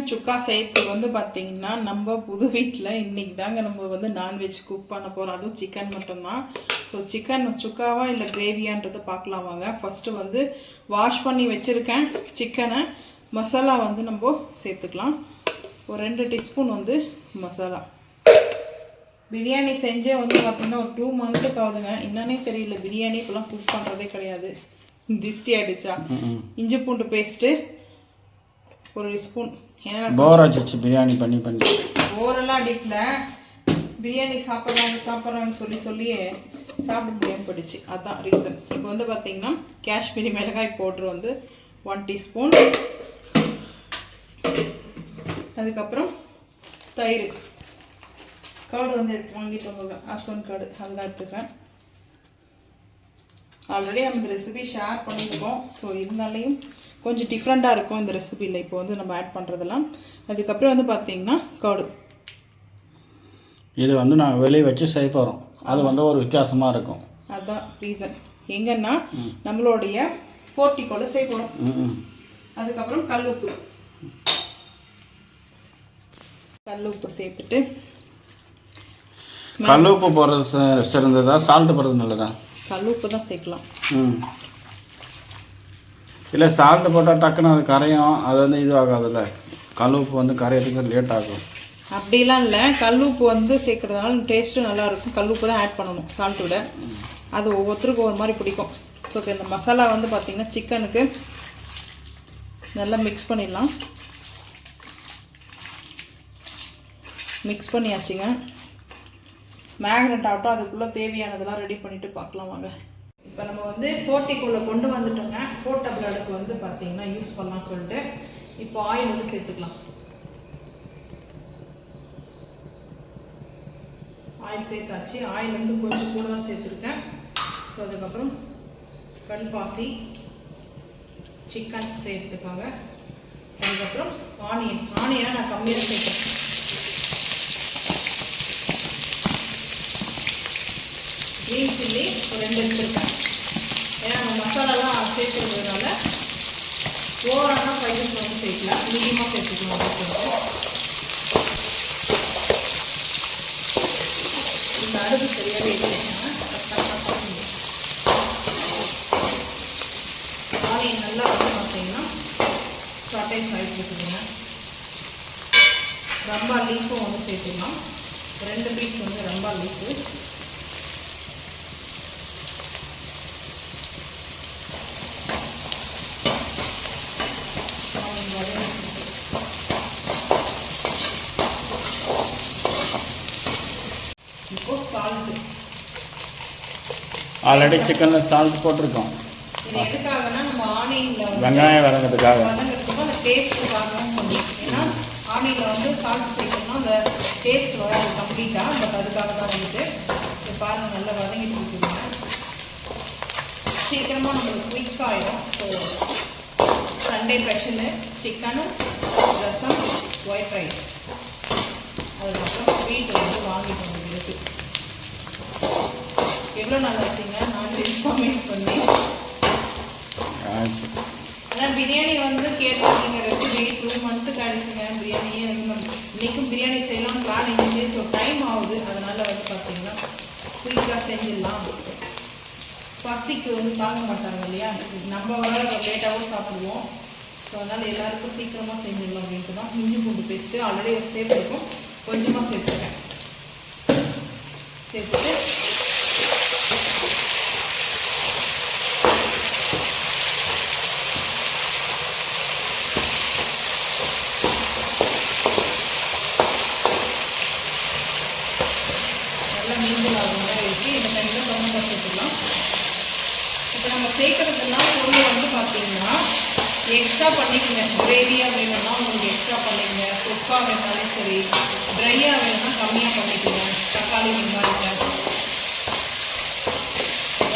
Chicken சுக்கா செய்யறதுக்கு வந்து பார்த்தீங்கன்னா நம்ம புது வீட்டில் இன்றைக்கி தாங்க நம்ம வந்து நான்வெஜ் குக் பண்ண போகிறோம். அதுவும் சிக்கன் மட்டும்தான். ஸோ சிக்கன் சுக்காவா இல்லை கிரேவியான்றதை பார்க்கலாம் வாங்க. ஃபஸ்ட்டு வந்து வாஷ் பண்ணி வச்சுருக்கேன் சிக்கனை. மசாலா வந்து நம்ம சேர்த்துக்கலாம். ஒரு 2 டீஸ்பூன் வந்து மசாலா. பிரியாணி செஞ்சே வந்து பார்த்திங்கன்னா ஒரு 2 மந்த்துக்கு ஆகுதுங்க. என்னன்னே தெரியல, பிரியாணி இப்போலாம் குக் பண்ணுறதே கிடையாது. திஷ்டி ஆகிடுச்சா. இஞ்சி பூண்டு பேஸ்ட்டு ஒரு ஸ்பூன். ஏன்னா போர் ஆச்சு பிரியாணி பண்ணி பண்ணி. போரெல்லாம் அடிக்கல, பிரியாணி சாப்பிட்றான்னு சொல்லி சாப்பிட முடியாமல் போயிடுச்சு. அதுதான் ரீசன். இப்போ வந்து பார்த்திங்கன்னா காஷ்மீரி மிளகாய் பவுட்ரு வந்து 1 டீஸ்பூன். அதுக்கப்புறம் தயிர், கர்டு வந்து வாங்கிட்டு போங்க, அசோன் கர்டு, அதுதான் எடுத்துக்கிறேன். ஆல்ரெடி நம்ம இந்த ரெசிபி ஷேர் பண்ணியிருக்கோம். ஸோ இருந்தாலையும் கொஞ்சம் டிஃப்ரெண்ட்டாக இருக்கும் இந்த ரெசிபியில் இப்போ வந்து நம்ம ஆட் பண்ணுறதெல்லாம். அதுக்கப்புறம் வந்து பார்த்திங்கன்னா கர்டு. இது வந்து நாங்கள் வெளியே வச்சு செய்ய போகிறோம். அது வந்து ஒரு வித்தியாசமாக இருக்கும். அதுதான் ரீசன். எங்கன்னா நம்மளுடைய போர்ட்டிக்கோவில் செய்ய போகிறோம். அதுக்கப்புறம் கல்லுப்பு சேர்த்துட்டு, கல்லுப்பு போடுறது சிறந்ததா சால்ட்டு போடுறது நல்லதா? கல்லுப்பு தான் சேர்க்கலாம். இல்லை சால்ட்டு போட்டால் டக்குன்னு அது கரையும், அது வந்து இது ஆகாதுல்ல. கல்லுப்பு வந்து கரையிறதுக்கு லேட் ஆகும். அப்படிலாம் இல்லை, கல்லுப்பு வந்து சேர்க்குறதுனால டேஸ்ட்டும் நல்லாயிருக்கும். கல்லுப்பு தான் ஆட் பண்ணணும் சால்ட்டு விட. அது ஒவ்வொருத்தருக்கும் ஒரு மாதிரி பிடிக்கும். ஸோ இந்த மசாலா வந்து பார்த்திங்கன்னா சிக்கனுக்கு நல்லா மிக்ஸ் பண்ணிடலாம். மிக்ஸ் பண்ணியாச்சுங்க. மேக்னெட் ஆகட்டும், அதுக்குள்ளே தேவையானதெல்லாம் ரெடி பண்ணிவிட்டு பார்க்கலாம் வாங்க. இப்போ நம்ம வந்து 40க்குள்ளே கொண்டு வந்துட்டோங்க. 4 டபுள் அடுப்பு வந்து பார்த்திங்கன்னா யூஸ் பண்ணலாம்னு சொல்லிட்டு இப்போ ஆயில் வந்து சேர்த்துக்கலாம். ஆயில் சேர்த்தாச்சு. ஆயில் வந்து கொஞ்சம் கூட தான் சேர்த்துருக்கேன். ஸோ அதுக்கப்புறம் கல்பாசி, சிக்கன் சேர்த்துக்காங்க. அதுக்கப்புறம் ஆனியனை நான் கம்மியாக சேர்த்தேன். க்ரீன் சில்லி ஒரு 2 எடுத்துருக்கேன். ஏன்னா நம்ம மசாலாலாம் சேர்த்துறதுனால ஓவரான ஸ்பைசஸ் வந்து சேர்க்கலாம், மீடியமாக சேர்த்துக்கலாம். இந்த அடுப்பு சரியாகவே இருக்குங்க. ஆனியன் நல்லா வந்து பார்த்தீங்கன்னா சாட்டேஜ் ஆகி சேர்த்துக்கோங்க. ரம்பா லீஃபும் வந்து சேர்த்துக்கலாம். 2 பீஸ் வந்து ரம்பா லீஃபு. இப்போ சால்ட்டு. ஆல்ரெடி சிக்கனில் சால்ட் போட்டிருக்கோம். இது எதுக்காகனா நம்ம ஆனியனில் வெங்காயம் வதங்கிறதுக்காக, அந்த டேஸ்ட்டுக்காகவும் கொஞ்சம். ஏன்னா ஆனியனில் வந்து சால்ட் சேர்க்கணும்னா அந்த டேஸ்ட் வராது கம்ப்ளீட்டாக. பட் அதுக்காக தான் வந்துட்டு இப்போ பாருங்கள் நல்லா வதங்கிட்டு இருக்குதுங்க. சீக்கிரமாக நம்மளுக்கு குயிக் ஆகிடும். ஸோ சண்டே ஸ்பெஷலு சிக்கனும் ரசம், ஒயிட் ரைஸ், அதுக்கப்புறம் ஸ்வீட் வந்து வாங்கிட்டு வந்துருக்கு. எவ்வளோ நல்லா இருக்குங்க நான்வெஜ் சமையல் பண்ணி. ஆனால் பிரியாணி வந்து கேட்டிருக்கீங்க ரெசிபி. 2 மந்த்துக்கு ஆகிடுச்சுங்க பிரியாணியே. இன்றைக்கும் பிரியாணி செய்யலாம் பிளான் இருந்துச்சு. ஸோ டைம் ஆகுது. அதனால் வந்து பார்த்திங்கன்னா குயிக்காக செஞ்சிடலாம். பசிக்கு வந்து தாங்க மாட்டாங்க இல்லையா, நம்ம வர லேட்டாகவும் சாப்பிடுவோம். ஸோ அதனால் எல்லாருக்கும் சீக்கிரமாக செஞ்சிடலாம் அப்படின்ட்டு தான் இஞ்சி பூண்டு பேஸ்ட்டு ஆல்ரெடி சேர்த்துருக்கோம். கொஞ்சமாக சேர்த்துருக்கேன். சேர்த்துட்டு நல்லா மீண்டும் ஆகும் மாதிரி இருக்குது. இந்த டைமில் டொமேட்டோ சேர்த்துக்கலாம். இப்போ நம்ம சேர்க்குறதுலாம் பொருள் வந்து பார்த்திங்கன்னா எக்ஸ்ட்ரா பண்ணிக்கங்க. கிரேவியாக வேணும்னா உங்களுக்கு எக்ஸ்ட்ரா பண்ணிக்கங்க. சொப்பா வேணாலும் சரி, ட்ரையாக வேணும்னா கம்மியாக பண்ணிக்கங்க. தக்காளி வெங்காயம்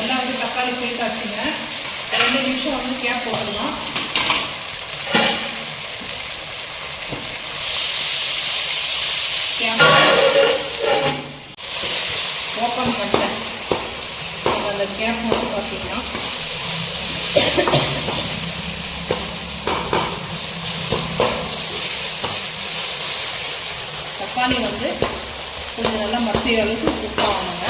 எல்லாம் வந்து தக்காளி சேர்த்தாச்சுங்க. 2 நிமிஷம் வந்து கேப் போட்டுடலாம். கேப் ஓப்பன் பண்ணிட்டேன். அந்த கேப் வந்து பார்த்தீங்கன்னா தக்காளி வந்து கொஞ்சம் நல்லா மசிகிற அளவுக்கு குக் ஆகணுங்க.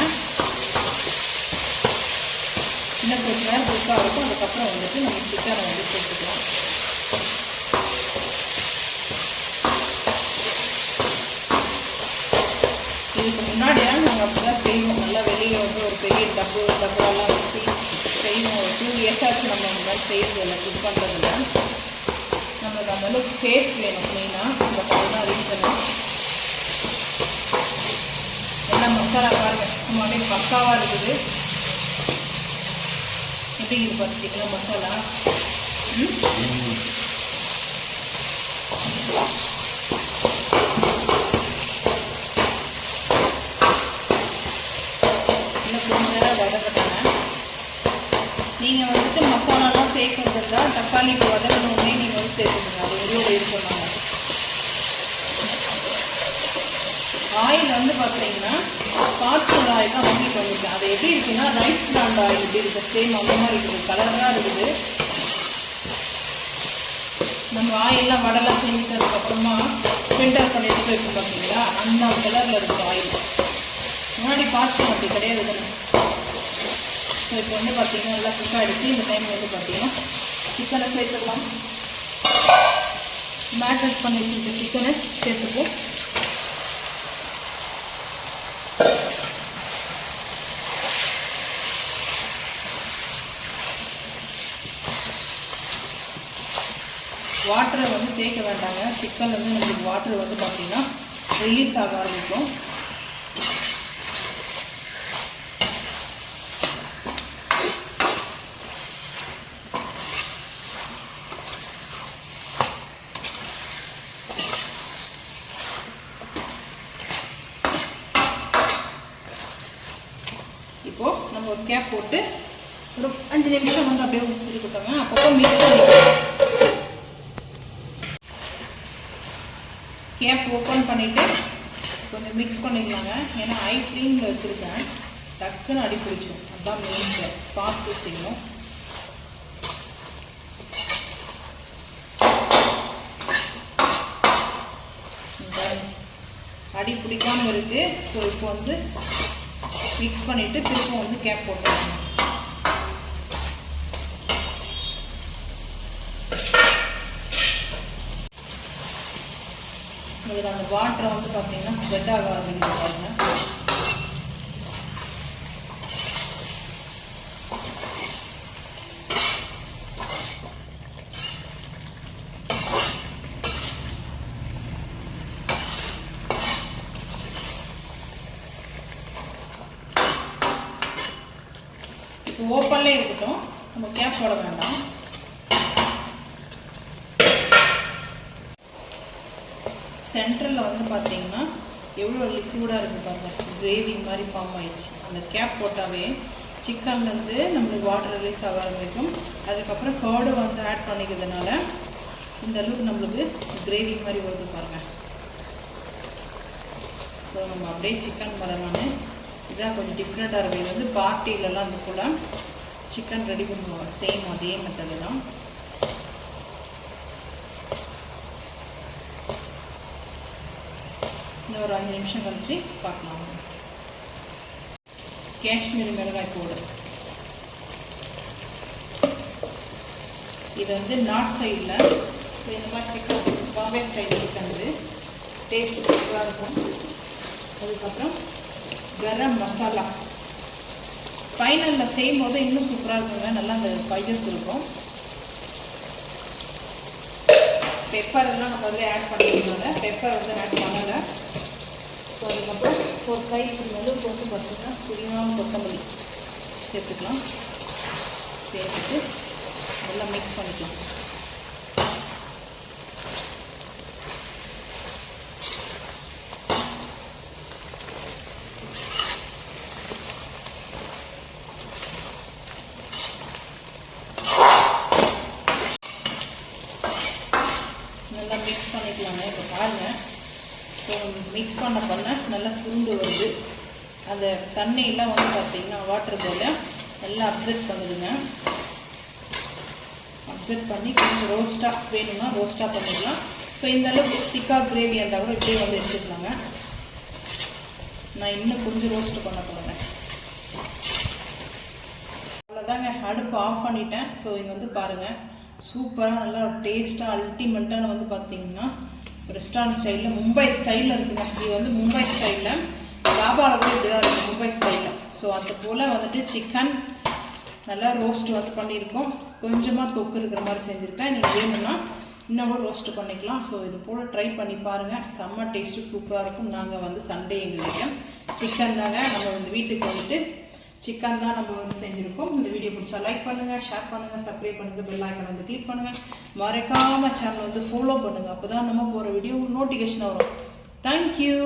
இன்னும் கொஞ்சம் நேரம் குக் ஆகும். அதுக்கப்புறம் வந்துட்டு நம்ம சிக்கனை வந்து சேர்த்துக்கலாம். இதுக்கு முன்னாடியெல்லாம் நாங்கள் அப்படி தான் செய்வோம். நல்லா வெளியே வந்து ஒரு பெரிய டப்பாலாம் வச்சு செய்வோம். ஒரு 2 years ஆச்சு நம்ம இந்த மாதிரி செய்யறதில்லை, குக் பண்ணுறதில்ல. நம்மளுக்கு அந்த அளவுக்கு டேஸ்ட் வேணும் மெயினாக. பட் அதுதான் ரீசனு. எல்லாம் மசாலா பாருங்கள் சும்மாவே பக்காவாக இருக்குது. எப்படி இது பார்த்துட்டிங்களா மசாலா? நீங்கள் வந்துட்டு மசாலாலாம் சேர்க்கறதா தக்காளிக்கு வதக்கணுன்னே நீங்கள் வந்து சேர்த்துக்கணும். அது வெளியோட இருக்கணும். ஆயில் வந்து பார்த்தீங்கன்னா காய்ச்சல் ஆயில் தான் வாங்கிட்டு வந்துருக்கேன். அது எப்படி இருக்குன்னா ரைஸ் பிராண்ட் ஆயில் எப்படி இருக்குது, சேம் அந்த மாதிரி இருக்குது. கலராக இருக்குது. நம்ம ஆயிலெலாம் வடைலாம் செஞ்சுட்டதுக்கப்புறமா ஃபில்டர் பண்ணி எடுத்து வைப்போம் பார்த்தீங்களா, அந்த கலரில் இருக்குது ஆயில். முன்னாடி பார்த்து அப்படி கிடையாது தானே. ஸோ இப்போ வந்து பார்த்திங்கன்னா நல்லா குக் ஆகிடுச்சு. இந்த டைம் வந்து பார்த்திங்கன்னா சிக்கனை சேர்த்துக்கலாம். மேரினேட் பண்ணி வச்சுருக்க சிக்கனை சேர்த்துப்போம். வாட்டரை வந்து சேர்க்க வேண்டாங்க. சிக்கன் வந்து நம்மளுக்கு வாட்டர் வந்து பார்த்திங்கன்னா ரிலீஸ் ஆக ஆரம்பிக்கும். இப்போது நம்ம ஒரு கேப் போட்டு ஒரு 5 நிமிஷம் வந்து அப்படியே இருக்கட்டோங்க. அப்பப்போ மிக்ஸ் பண்ணிக்கலாம். கேப் ஓப்பன் பண்ணிவிட்டு கொஞ்சம் மிக்ஸ் பண்ணிக்கலாங்க. ஏன்னா ஹை ஃப்ளேமில் வச்சுருக்கேன், டக்குன்னு அடி பிடிச்சிடும். அதுதான் மெயின், பார்த்து செய்யணும். அடி பிடிக்காமல் இருக்குது. ஸோ இப்போ வந்து மிக்ஸ் பண்ணிவிட்டு திரும்ப வந்து கேப் போட்டுருங்க. இதில் அந்த வாட்டரை வந்து பார்த்தீங்கன்னா ஸ்ப்ரெட் ஆக ஆரம்பிக்குது பாருங்க. இப்போ ஓப்பன்லேயே இருக்கட்டும், நம்ம கேப் போட வேண்டாம். சென்டரில் வந்து பார்த்தீங்கன்னா எவ்வளோ லிக்விடாக இருக்குது பாருங்கள், கிரேவி மாதிரி ஃபார்ம் ஆயிடுச்சு. அந்த கேப் போட்டாவே சிக்கன்லேருந்து நம்மளுக்கு வாட்டர் ரிலீஸ் ஆக ஆரம்பிக்கும். அதுக்கப்புறம் கர்டு வந்து ஆட் பண்ணிக்கிறதுனால இந்த அளவுக்கு நம்மளுக்கு கிரேவி மாதிரி வருது பாருங்கள். ஸோ நம்ம அப்படியே சிக்கன் மரமான இதான் கொஞ்சம் டிஃப்ரெண்ட்டாக இருக்கும். இது வந்து பார்ட்டிலெலாம் இது கூட சிக்கன் ரெடி பண்ணுவாங்க. சேம் அதே மெத்தடு தான். இன்னும் ஒரு 5 நிமிஷம் கழிச்சு பார்க்கலாம். காஷ்மீரி மிளகாய் பவுடர், இது வந்து நார்த் சைடில். ஸோ இந்த மாதிரி சிக்கன் பாம்பே ஸ்டைல் சிக்கன் இது டேஸ்ட் சூப்பராக இருக்கும். அதுக்கப்புறம் கரம் மசாலா ஃபைனலில் செய்யும்போது இன்னும் சூப்பராக இருக்குங்க. நல்லா அந்த ஸ்பைசஸ் இருக்கும். பெப்பர் எல்லாம் நம்ம அதில் ஆட் பண்ணிக்கிறதுனால பெப்பர் வந்து ஆட் பண்ணலை. ஸோ அதுக்கப்புறம் ஒரு கைக்கு அளவுக்கு வந்து பார்த்திங்கன்னா புதினாவும் கொத்தமல்லி சேர்த்துக்கலாம். சேர்த்துட்டு நல்லா மிக்ஸ் பண்ணிக்கலாம். நல்லா மிக்ஸ் பண்ணிக்கலாங்க. இப்போ பாருங்கள், ஸோ மிக்ஸ் பண்ண நல்லா சுருண்டு வருது. அந்த தண்ணியெல்லாம் வந்து பார்த்திங்கன்னா வாட்டர் போல் நல்லா அப்சர்வ் பண்ணுதுங்க. அப்சர்வ் பண்ணி கொஞ்சம் ரோஸ்ட்டாக வேணும்னா ரோஸ்ட்டாக பண்ணிக்கலாம். ஸோ இந்த அளவுக்கு திக்காக கிரேவி இருந்தால் கூட இப்படியே வந்து எடுத்துக்கலாங்க. நான் இன்னும் கொஞ்சம் ரோஸ்ட் பண்ண போகிறேன். அவ்வளோதாங்க, அடுப்பு ஆஃப் பண்ணிட்டேன். ஸோ இங்கே வந்து பாருங்கள், சூப்பராக நல்லா டேஸ்ட்டாக அல்டிமேட்டான வந்து பார்த்தீங்கன்னா ரெஸ்டாரண்ட் ஸ்டைலில் மும்பை ஸ்டைலில் இருக்குங்க. இது வந்து மும்பை ஸ்டைலில் தாபாவில் கூட இப்படிதான் இருக்குது, மும்பை ஸ்டைலில். ஸோ அது போல் வந்துட்டு சிக்கன் நல்லா ரோஸ்ட் வந்து பண்ணியிருக்கோம். கொஞ்சமாக தொக்கு இருக்கிற மாதிரி செஞ்சுருக்கேன். நீங்கள் வேணும்னா இன்னும் கூட ரோஸ்ட் பண்ணிக்கலாம். ஸோ இது போல் ட்ரை பண்ணி பாருங்கள், செம்ம டேஸ்ட்டு சூப்பராக இருக்கும். நாங்கள் வந்து சண்டே எங்கள் வீட்டில் சிக்கன் தாங்க, நம்ம வந்து வீட்டுக்கு வந்துட்டு சிக்கன் தான் நம்ம வந்து செஞ்சுருக்கோம். இந்த வீடியோ பிடிச்சா லைக் பண்ணுங்கள், ஷேர் பண்ணுங்கள், சப்ஸ்கிரைப் பண்ணுங்கள், பெல் ஐக்கான் வந்து கிளிக் பண்ணுங்கள். மறக்காமல் சேனல் வந்து ஃபாலோ பண்ணுங்கள். அப்போ தான் நம்ம போகிற வீடியோ நோட்டிஃபிகேஷன் வரும். தேங்க்யூ.